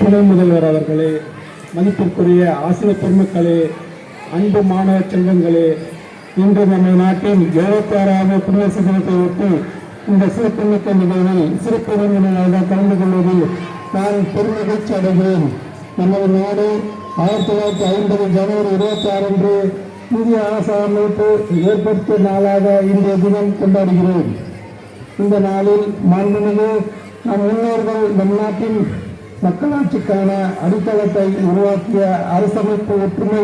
துணை முதல்வர் அவர்களே, மதிப்பிற்குரிய ஆசிரியர் பெருமக்களே, அன்பு மாணவ செல்வங்களே, இன்று நம்ம நாட்டின் 76வது குடியரசு தினத்தை ஒட்டி இந்த சிறப்புமிக்க நிகழ்வில் சிறப்பு விருந்தினராக கலந்து கொள்வதில் நான் பெருமகிழ்ச்சி அடைகிறேன். நமது நாடு 1950 ஜனவரி 26 அன்று இந்திய அரசமைப்பு ஏற்படுத்திய நாளாக இன்றைய தினம் கொண்டாடுகிறோம். இந்த நாளில் மாண்புமிகு நம் முன்னோர்கள் நம் நாட்டின் மக்களாட்சிக்கான அடித்தளத்தை உருவாக்கிய அரசமைப்பு ஒற்றுமை,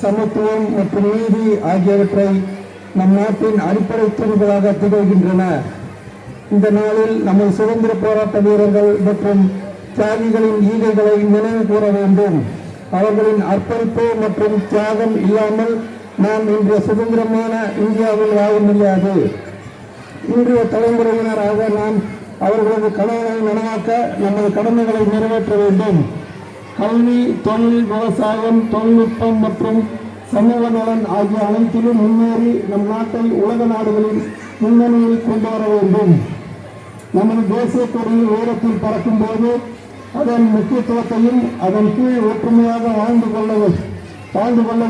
சமத்துவம் மற்றும் நீதி ஆகியவற்றை நம் நாட்டின் அடிப்படை தூண்களாக திகழ்கின்றன. இந்த நாளில் நமது சுதந்திர போராட்ட வீரர்கள் மற்றும் தியாகிகளின் ஈகைகளை நினைவு கூற வேண்டும். அவர்களின் அர்ப்பணிப்பு மற்றும் தியாகம் இல்லாமல் நாம் இன்றைய சுதந்திரமான இந்தியாவில் வாழ முடியாது. இன்றைய தலைமுறையினராக நாம் அவர்களது கனவுகளை நனவாக்க நமது கடமைகளை நிறைவேற்ற வேண்டும். கல்வி, தொழில், விவசாயம், தொழில்நுட்பம் மற்றும் சமூக நலன் ஆகிய அனைத்திலும் முன்னேறி நம் நாட்டை உலக நாடுகளின் முன்னணியில் கொண்டு வர வேண்டும். நமது தேசிய கொடியில் உயரத்தில் பறக்கும் போது அதன் முக்கியத்துவத்தையும் அதன் கீழ் ஒற்றுமையாக வாழ்ந்து கொள்ள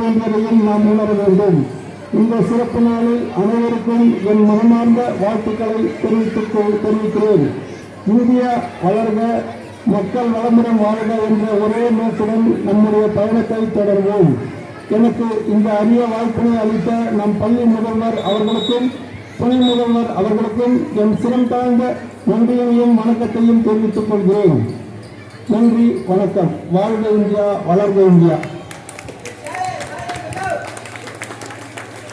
வேண்டியதையும் நாம் உணர வேண்டும். இந்த சிறப்பு நாளில் அனைவருக்கும் என் மனமார்ந்த வாழ்த்துக்களை தெரிவிக்கிறேன். இந்தியா வளர்க, மக்கள் வளமுடன் வாழ்க என்ற ஒரே நோக்குடன் நம்முடைய பயணத்தை தொடர்வோம். எனக்கு இந்த அரிய வாய்ப்பினை அளித்த நம் பள்ளி முதல்வர் அவர்களுக்கும் துணை முதல்வர் அவர்களுக்கும் என் சிரம் தாழ்ந்த நன்றியையும் வணக்கத்தையும் தெரிவித்துக் கொள்கிறேன். நன்றி, வணக்கம். வாழ்க இந்தியா, வளர்க இந்தியா.